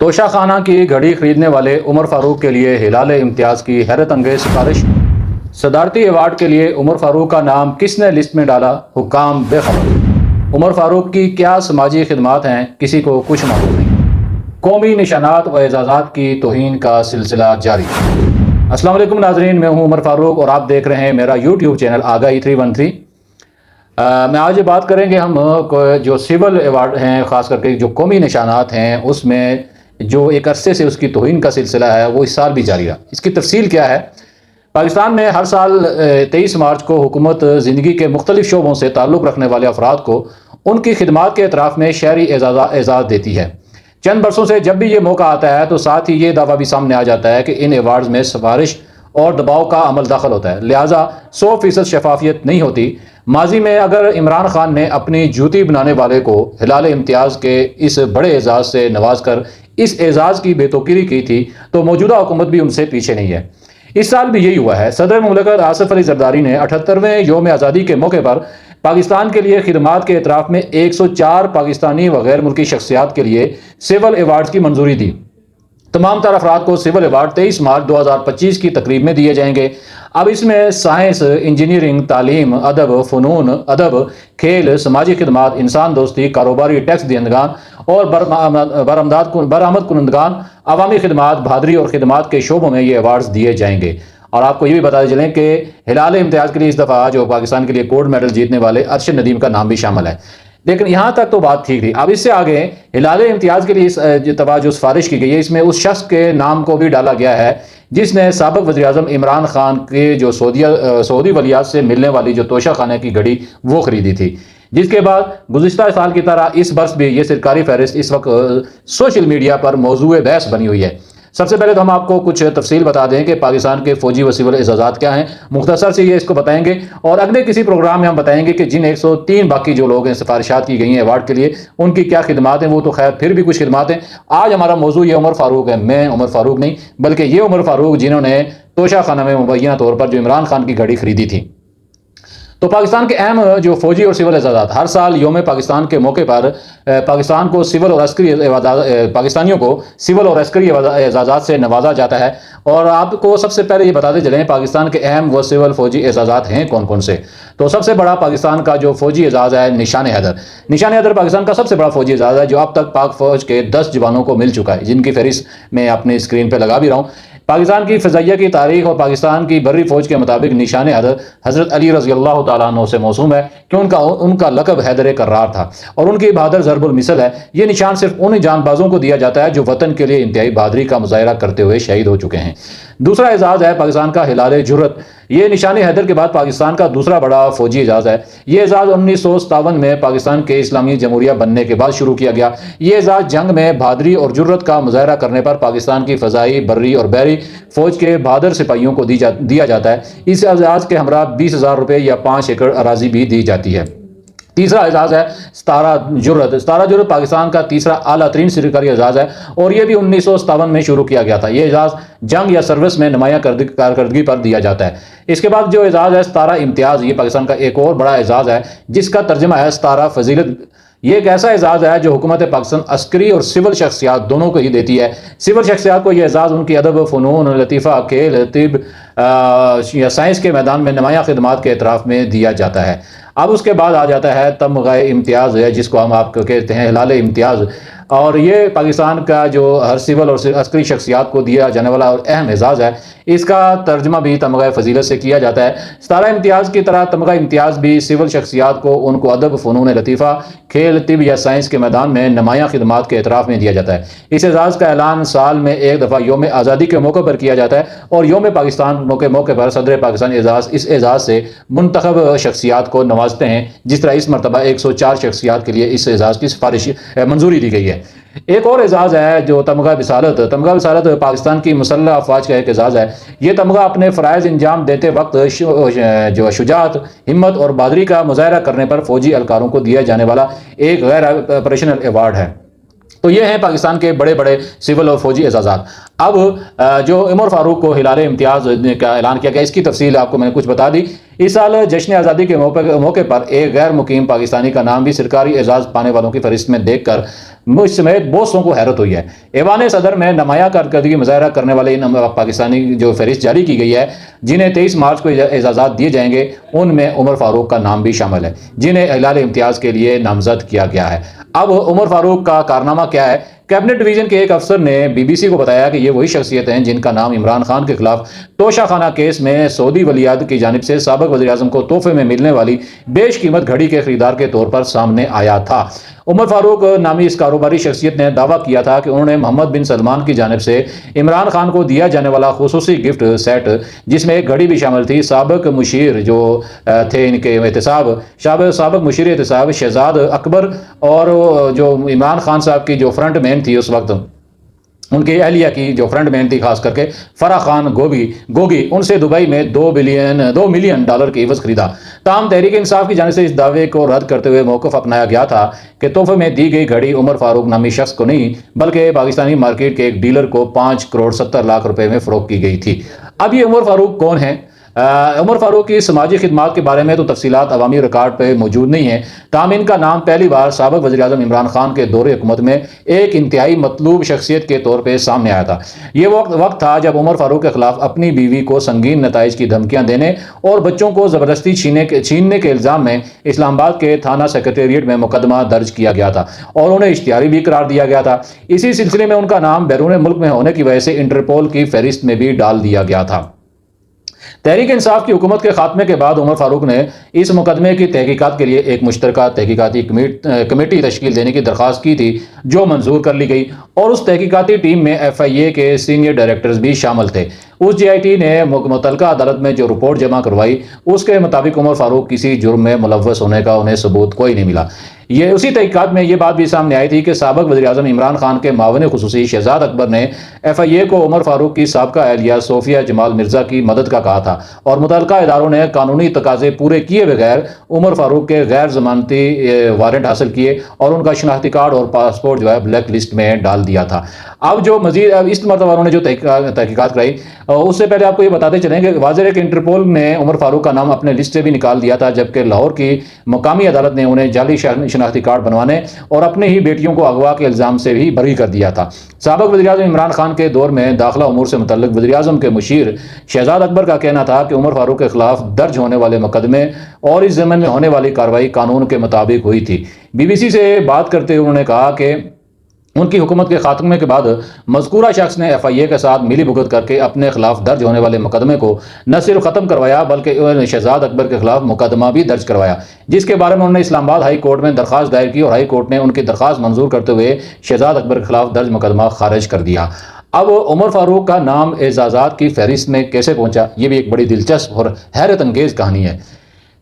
توشہ خانہ کی گھڑی خریدنے والے عمر فاروق کے لیے ہلال امتیاز کی حیرت انگیز سفارش۔ صدارتی ایوارڈ کے لیے عمر فاروق کا نام کس نے لسٹ میں ڈالا؟ حکام بے خبر۔ عمر فاروق کی کیا سماجی خدمات ہیں؟ کسی کو کچھ معلوم نہیں۔ قومی نشانات و اعزازات کی توہین کا سلسلہ جاری۔ السلام علیکم ناظرین، میں ہوں عمر فاروق اور آپ دیکھ رہے ہیں میرا یوٹیوب چینل آگاہی 313۔ میں آج یہ بات کریں گے ہم جو سول ایوارڈ ہیں، خاص کر کے جو قومی نشانات ہیں، اس میں جو ایک عرصے سے اس کی توہین کا سلسلہ ہے وہ اس سال بھی جاری رہا۔ اس کی تفصیل کیا ہے؟ پاکستان میں ہر سال 23 مارچ کو حکومت زندگی کے مختلف شعبوں سے تعلق رکھنے والے افراد کو ان کی خدمات کے اعتراف میں شہری اعزاز دیتی ہے۔ چند برسوں سے جب بھی یہ موقع آتا ہے تو ساتھ ہی یہ دعویٰ بھی سامنے آ جاتا ہے کہ ان ایوارڈز میں سفارش اور دباؤ کا عمل داخل ہوتا ہے، لہٰذا 100% شفافیت نہیں ہوتی۔ ماضی میں اگر عمران خان نے اپنی جوتی بنانے والے کو ہلال امتیاز کے اس بڑے اعزاز سے نواز کر اس اعزاز کی بے توقیری کی تھی تو موجودہ حکومت بھی ان سے پیچھے نہیں ہے۔ اس سال بھی یہی ہوا ہے۔ صدر مملکت آصف علی زرداری نے 78ویں یوم آزادی کے موقع پر پاکستان کے لیے خدمات کے اعتراف میں 104 پاکستانی و غیر ملکی شخصیات کے لیے سول ایوارڈز کی منظوری دی۔ تمام تر افراد کو سول ایوارڈ 23 مارچ 2025 کی تقریب میں دیے جائیں گے۔ اب اس میں سائنس، انجینئرنگ، تعلیم، ادب، فنون، ادب، کھیل، سماجی خدمات، انسان دوستی، کاروباری ٹیکس دہندگان اور برآمد کنندگان، عوامی خدمات، بہادری اور خدمات کے شعبوں میں یہ ایوارڈز دیے جائیں گے۔ اور آپ کو یہ بھی بتا چلیں کہ ہلال امتیاز کے لیے اس دفعہ جو پاکستان کے لیے گولڈ میڈل جیتنے والے ارشد ندیم کا نام بھی شامل ہے۔ لیکن یہاں تک تو بات ٹھیک تھی۔ اب اس سے آگے ہلال امتیاز کے لیے اس دفعہ جو سفارش کی گئی ہے، اس میں اس شخص کے نام کو بھی ڈالا گیا ہے جس نے سابق وزیر اعظم عمران خان کے جو سعودی ولیعت سے ملنے والی جو توشہ خانہ کی گھڑی وہ خریدی تھی، جس کے بعد گزشتہ سال کی طرح اس برس بھی یہ سرکاری فہرست اس وقت سوشل میڈیا پر موضوع بحث بنی ہوئی ہے۔ سب سے پہلے تو ہم آپ کو کچھ تفصیل بتا دیں کہ پاکستان کے فوجی و سول اعزازات کیا ہیں، مختصر سے یہ اس کو بتائیں گے، اور اگلے کسی پروگرام میں ہم بتائیں گے کہ جن 103 باقی جو لوگ ہیں سفارشات کی گئی ہیں ایوارڈ کے لیے، ان کی کیا خدمات ہیں۔ وہ تو خیر پھر بھی کچھ خدمات ہیں۔ آج ہمارا موضوع یہ عمر فاروق ہے، میں عمر فاروق نہیں بلکہ یہ عمر فاروق جنہوں نے توشہ خانہ میں مبینہ طور پر جو عمران خان کی گھڑی خریدی تھی۔ تو پاکستان کے اہم جو فوجی اور سول اعزازات، ہر سال یوم پاکستان کے موقع پر پاکستان کو سول اور عسکری پاکستانیوں کو سول اور عسکری اعزازات سے نوازا جاتا ہے۔ اور آپ کو سب سے پہلے یہ بتاتے چلیں پاکستان کے اہم و سول فوجی اعزازات ہیں کون کون سے۔ تو سب سے بڑا پاکستان کا جو فوجی اعزاز ہے نشان حیدر۔ نشان حیدر پاکستان کا سب سے بڑا فوجی اعزاز ہے جو اب تک پاک فوج کے 10 جوانوں کو مل چکا ہے، جن کی فہرست میں اپنی اسکرین پہ لگا بھی رہا ہوں۔ پاکستان کی فضائیہ کی تاریخ اور پاکستان کی بری فوج کے مطابق نشان حیدر حضرت علی رضی اللہ تعالیٰ عنہ سے موسوم ہے کہ ان کا لقب حیدر کرار تھا اور ان کی بہادر ضرب المثل ہے۔ یہ نشان صرف ان جان بازوں کو دیا جاتا ہے جو وطن کے لیے انتہائی بہادری کا مظاہرہ کرتے ہوئے شہید ہو چکے ہیں۔ دوسرا اعزاز ہے پاکستان کا ہلال جرت۔ یہ نشان حیدر کے بعد پاکستان کا دوسرا بڑا فوجی اعزاز ہے۔ یہ اعزاز 1957 میں پاکستان کے اسلامی جمہوریہ بننے کے بعد شروع کیا گیا۔ یہ اعزاز جنگ میں بہادری اور جرت کا مظاہرہ کرنے پر پاکستان کی فضائی، بری اور بحری فوج کے بہادر سپاہیوں کو دیا جاتا ہے۔ اس اعزاز کے ہمراہ 20,000 روپے یا 5 ایکڑ اراضی بھی دی جاتی ہے۔ تیسرا اعزاز ہے ستارہ جرت۔ ستارہ جرت پاکستان کا تیسرا اعلیٰ ترین سرکاری اعزاز ہے اور یہ بھی 1957 میں شروع کیا گیا تھا۔ یہ اعزاز جنگ یا سروس میں نمایاں کارکردگی پر دیا جاتا ہے۔ اس کے بعد جو اعزاز ہے ستارہ امتیاز، یہ پاکستان کا ایک اور بڑا اعزاز ہے جس کا ترجمہ ہے ستارہ فضیلت۔ یہ ایک ایسا اعزاز ہے جو حکومت پاکستان عسکری اور سول شخصیات دونوں کو ہی دیتی ہے۔ سول شخصیات کو یہ اعزاز ان کی ادب، فنون، لطیفہ، کھیل، طب یا سائنس کے میدان میں نمایاں خدمات کے اعتراف میں دیا جاتا ہے۔ اب اس کے بعد آ جاتا ہے تمغہ امتیاز، ہے جس کو ہم آپ کو کہتے ہیں ہلال امتیاز، اور یہ پاکستان کا جو ہر سول اور عسکری شخصیات کو دیا جانے والا اہم اعزاز ہے۔ اس کا ترجمہ بھی تمغہ فضیلت سے کیا جاتا ہے۔ ستارہ امتیاز کی طرح تمغہ امتیاز بھی سول شخصیات کو ان کو ادب، فنون لطیفہ، کھیل، طب یا سائنس کے میدان میں نمایاں خدمات کے اعتراف میں دیا جاتا ہے۔ اس اعزاز کا اعلان سال میں ایک دفعہ یوم آزادی کے موقع پر کیا جاتا ہے اور یوم پاکستان کے موقع پر صدر پاکستان اس اعزاز سے منتخب شخصیات کو نوازتے ہیں، جس طرح اس مرتبہ 104 شخصیات کے لیے اس اعزاز کی منظوری دی گئی ہے۔ ایک اور اعزاز ہے جو تمغہ وصالت۔ تمغہ وصالت پاکستان کی مسلح افواج کا ایک اعزاز ہے۔ یہ تمغہ اپنے فرائض انجام دیتے وقت جو شجاعت، ہمت اور بہادری کا مظاہرہ کرنے پر فوجی اہلکاروں کو دیا جانے والا ایک غیر آپریشنل ایوارڈ ہے۔ تو یہ ہیں پاکستان کے بڑے بڑے سول اور فوجی اعزازات۔ اب جو عمر فاروق کو ہلال امتیاز کا اعلان کیا گیا، اس کی تفصیل آپ کو میں نے کچھ بتا دی۔ اس سال جشن آزادی کے موقع پر ایک غیر مقیم پاکستانی کا نام بھی سرکاری اعزاز پانے والوں کی فہرست میں دیکھ کر مجھ سمیت بہت سو کو حیرت ہوئی ہے۔ ایوان صدر میں نمایاں کارکردگی مظاہرہ کرنے والے ان پاکستانی جو فہرست جاری کی گئی ہے، جنہیں 23 مارچ کو اعزازات دیے جائیں گے، ان میں عمر فاروق کا نام بھی شامل ہے، جنہیں ہلال امتیاز کے لیے نامزد کیا گیا ہے۔ اب عمر فاروق کا کارنامہ کیا ہے؟ کیبنٹ ڈویژن کے ایک افسر نے بی بی سی کو بتایا کہ یہ وہی شخصیت ہیں جن کا نام عمران خان کے خلاف توشہ خانہ کیس میں سعودی ولیعہد کی جانب سے سابق وزیر اعظم کو تحفے میں ملنے والی بیش قیمت گھڑی کے خریدار کے طور پر سامنے آیا تھا۔ عمر فاروق نامی اس کاروباری شخصیت نے دعویٰ کیا تھا کہ انہوں نے محمد بن سلمان کی جانب سے عمران خان کو دیا جانے والا خصوصی گفٹ سیٹ، جس میں ایک گھڑی بھی شامل تھی، سابق مشیر جو تھے ان کے احتساب سابق مشیر احتساب شہزاد اکبر اور جو عمران خان صاحب کی جو فرنٹ مین تھی اس وقت، ان کی اہلیہ کی جو فرنٹ مین تھی خاص کر کے فرح خان گوگی، ان سے دبئی میں $2 ملین کی عوض خریدا۔ تاہم تحریک انصاف کی جانب سے اس دعوے کو رد کرتے ہوئے موقف اپنایا گیا تھا کہ تحفے میں دی گئی گھڑی عمر فاروق نامی شخص کو نہیں بلکہ پاکستانی مارکیٹ کے ایک ڈیلر کو 5.70 کروڑ میں فروخت کی گئی تھی۔ اب یہ عمر فاروق کون ہیں؟ عمر فاروق کی سماجی خدمات کے بارے میں تو تفصیلات عوامی ریکارڈ پہ موجود نہیں ہیں، تاہم ان کا نام پہلی بار سابق وزیر اعظم عمران خان کے دور حکومت میں ایک انتہائی مطلوب شخصیت کے طور پہ سامنے آیا تھا۔ یہ وقت تھا جب عمر فاروق کے خلاف اپنی بیوی کو سنگین نتائج کی دھمکیاں دینے اور بچوں کو زبردستی چھیننے کے الزام میں اسلام آباد کے تھانہ سیکریٹریٹ میں مقدمہ درج کیا گیا تھا اور انہیں اشتہاری بھی قرار دیا گیا تھا۔ اسی سلسلے میں ان کا نام بیرون ملک میں ہونے کی وجہ سے انٹرپول کی فہرست میں بھی ڈال دیا گیا تھا۔ تحریک انصاف کی حکومت کے خاتمے کے بعد عمر فاروق نے اس مقدمے کی تحقیقات کے لیے ایک مشترکہ تحقیقاتی کمیٹی تشکیل دینے کی درخواست کی تھی، جو منظور کر لی گئی، اور اس تحقیقاتی ٹیم میں FIA کے سینئر ڈائریکٹرز بھی شامل تھے۔ اس GIT نے متعلقہ عدالت میں جو رپورٹ جمع کروائی، اس کے مطابق عمر فاروق کسی جرم میں ملوث ہونے کا انہیں ثبوت کوئی نہیں ملا۔ اسی تحقیقات میں یہ بات بھی سامنے آئی تھی کہ سابق وزیر اعظم عمران خان کے معاون خصوصی شہزاد اکبر نے FIA کو عمر فاروق کی سابقہ اہلیہ صوفیہ جمال مرزا کی مدد کا کہا تھا، اور متعلقہ اداروں نے قانونی تقاضے پورے کیے بغیر عمر فاروق کے غیر ضمانتی وارنٹ حاصل کیے اور ان کا شناختی کارڈ اور پاسپورٹ جو ہے بلیک لسٹ میں ڈال دیا تھا۔ اب جو مزید اس مرتبہ انہوں نے جو تحقیقات کرائی، اس سے پہلے آپ کو یہ بتاتے چلیں کہ واضح ہے کہ انٹرپول نے عمر فاروق کا نام اپنے لسٹ سے بھی نکال دیا تھا، جبکہ لاہور کی مقامی عدالت نے انہیں جعلی شناختی کارڈ بنوانے اور اپنے ہی بیٹیوں کو اغوا کے الزام سے بھی بری کر دیا تھا۔ سابق وزیر اعظم عمران خان کے دور میں داخلہ امور سے متعلق وزیر اعظم کے مشیر شہزاد اکبر کا کہنا تھا کہ عمر فاروق کے خلاف درج ہونے والے مقدمے اور اس ضمن میں ہونے والی کارروائی قانون کے مطابق ہوئی تھی۔ BBC سے بات کرتے ہوئے انہوں نے کہا کہ ان کی حکومت کے خاتمے کے بعد مذکورہ شخص نے FIA کے ساتھ ملی بھگت کر کے اپنے خلاف درج ہونے والے مقدمے کو نہ صرف ختم کروایا بلکہ شہزاد اکبر کے خلاف مقدمہ بھی درج کروایا، جس کے بارے میں انہوں نے اسلام آباد ہائی کورٹ میں درخواست دائر کی اور ہائی کورٹ نے ان کی درخواست منظور کرتے ہوئے شہزاد اکبر کے خلاف درج مقدمہ خارج کر دیا۔ اب عمر فاروق کا نام اعزازات کی فہرست میں کیسے پہنچا، یہ بھی ایک بڑی دلچسپ اور حیرت انگیز کہانی ہے۔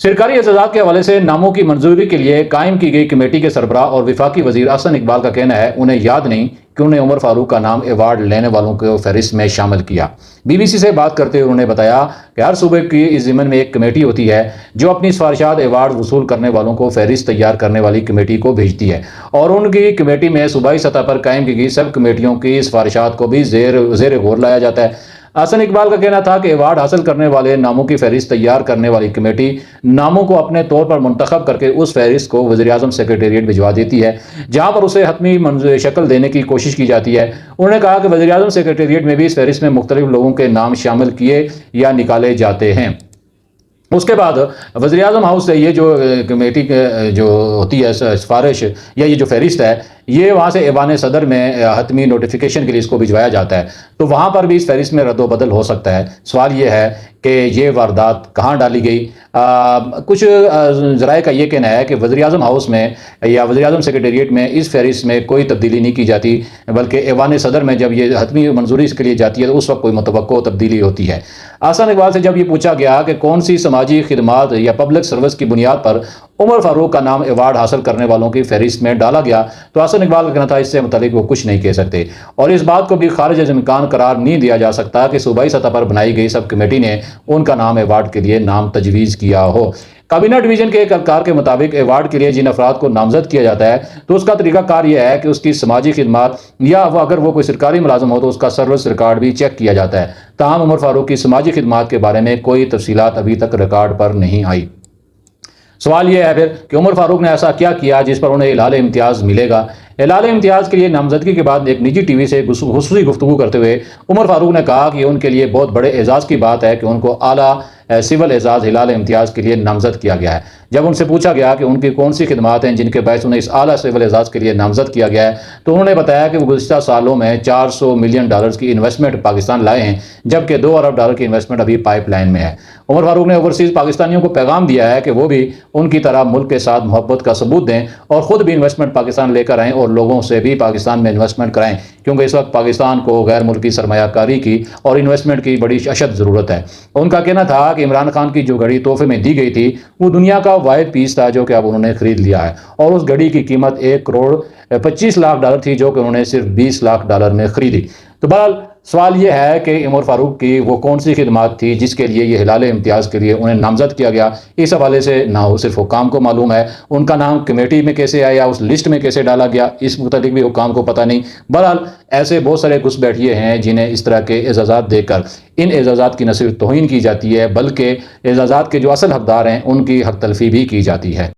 سرکاری اعزازات کے حوالے سے ناموں کی منظوری کے لیے قائم کی گئی کمیٹی کے سربراہ اور وفاقی وزیر احسن اقبال کا کہنا ہے انہیں یاد نہیں کہ انہیں عمر فاروق کا نام ایوارڈ لینے والوں کے فہرست میں شامل کیا۔ BBC سے بات کرتے ہوئے انہوں نے بتایا کہ ہر صوبے کی اس ضمن میں ایک کمیٹی ہوتی ہے جو اپنی سفارشات ایوارڈ وصول کرنے والوں کو فہرست تیار کرنے والی کمیٹی کو بھیجتی ہے، اور ان کی کمیٹی میں صوبائی سطح پر قائم کی گئی سب کمیٹیوں کی سفارشات کو بھی زیر غور لایا جاتا ہے۔ احسن اقبال کا کہنا تھا کہ ایوارڈ حاصل کرنے والے ناموں کی فہرست تیار کرنے والی کمیٹی ناموں کو اپنے طور پر منتخب کر کے اس فہرست کو وزیر اعظم سیکریٹریٹ بھجوا دیتی ہے، جہاں پر اسے حتمی شکل دینے کی کوشش کی جاتی ہے۔ انہوں نے کہا کہ وزیر اعظم سیکریٹریٹ میں بھی اس فہرست میں مختلف لوگوں کے نام شامل کیے یا نکالے جاتے ہیں۔ اس کے بعد وزیر اعظم ہاؤس سے یہ جو کمیٹی جو ہوتی ہے سفارش یا یہ جو فہرست ہے، یہ وہاں سے ایوان صدر میں حتمی نوٹیفیکیشن کے لیے اس کو بھجوایا جاتا ہے، تو وہاں پر بھی اس فہرست میں رد و بدل ہو سکتا ہے۔ سوال یہ ہے کہ یہ واردات کہاں ڈالی گئی؟ کچھ ذرائع کا یہ کہنا ہے کہ وزیر اعظم ہاؤس میں یا وزیر اعظم سیکریٹریٹ میں اس فہرست میں کوئی تبدیلی نہیں کی جاتی، بلکہ ایوان صدر میں جب یہ حتمی منظوری کے لیے جاتی ہے تو اس وقت کوئی متوقع تبدیلی ہوتی ہے۔ احسن اقبال سے جب یہ پوچھا گیا کہ کون سی سماجی خدمات یا پبلک سروس کی بنیاد پر عمر فاروق کا نام ایوارڈ حاصل کرنے والوں کی فہرست میں ڈالا گیا، تو احسن اقبال کا کہنا تھا اس سے متعلق وہ کچھ نہیں کہہ سکتے، اور اس بات کو بھی خارج از امکان قرار نہیں دیا جا سکتا کہ صوبائی سطح پر بنائی گئی سب کمیٹی نے ان کا نام ایوارڈ کے لیے نام تجویز کیا ہو۔ کابینہ ڈویژن کے ایک اہلکار کے مطابق ایوارڈ کے لیے جن افراد کو نامزد کیا جاتا ہے تو اس کا طریقہ کار یہ ہے کہ اس کی سماجی خدمات یا اگر وہ کوئی سرکاری ملازم ہو تو اس کا سروس ریکارڈ بھی چیک کیا جاتا ہے۔ تاہم عمر فاروق کی سماجی خدمات کے بارے میں کوئی تفصیلات ابھی تک ریکارڈ پر نہیں آئی۔ سوال یہ ہے پھر کہ عمر فاروق نے ایسا کیا کیا جس پر انہیں ہلال امتیاز ملے گا؟ ہلال امتیاز کے لیے نامزدگی کے بعد ایک نجی ٹی وی سے خصوصی گفتگو کرتے ہوئے عمر فاروق نے کہا کہ ان کے لیے بہت بڑے اعزاز کی بات ہے کہ ان کو اعلیٰ سول اعزاز ہلال امتیاز کے لیے نامزد کیا گیا ہے۔ جب ان سے پوچھا گیا کہ ان کی کون سی خدمات ہیں جن کے باعث انہیں اس اعلیٰ سول اعزاز کے لیے نامزد کیا گیا ہے، تو انہوں نے بتایا کہ وہ گزشتہ سالوں میں $400 ملین کی انویسٹمنٹ پاکستان لائے ہیں، جبکہ $2 ارب کی انویسٹمنٹ ابھی پائپ لائن میں ہے۔ عمر فاروق نے اوورسیز پاکستانیوں کو پیغام دیا ہے کہ وہ بھی ان کی طرح ملک کے ساتھ محبت کا ثبوت دیں اور خود بھی انویسٹمنٹ پاکستان لے کر آئیں اور لوگوں سے بھی پاکستان میں انویسٹمنٹ کرائیں، کیونکہ اس وقت پاکستان کو غیر ملکی سرمایہ کاری کی اور انویسٹمنٹ کی بڑی اشد ضرورت ہے۔ ان کا کہنا تھا کہ عمران خان کی جو گھڑی تحفے میں دی گئی تھی وہ دنیا کا واحد پیس تھا جو کہ اب انہوں نے خرید لیا ہے، اور اس گھڑی کی قیمت $1.25 تھی جو کہ انہوں نے صرف $20 میں خریدی۔ تو بہرحال سوال یہ ہے کہ عمر فاروق کی وہ کون سی خدمات تھی جس کے لیے یہ ہلال امتیاز کے لیے انہیں نامزد کیا گیا۔ اس حوالے سے نہ وہ صرف حکام کو معلوم ہے، ان کا نام کمیٹی میں کیسے آیا، اس لسٹ میں کیسے ڈالا گیا، اس متعلق بھی حکام کو پتہ نہیں۔ بہرحال ایسے بہت سارے گھس بیٹھیے ہیں جنہیں اس طرح کے اعزازات دے کر ان اعزازات کی نہ صرف توہین کی جاتی ہے بلکہ اعزازات کے جو اصل حقدار ہیں ان کی حق تلفی بھی کی جاتی ہے۔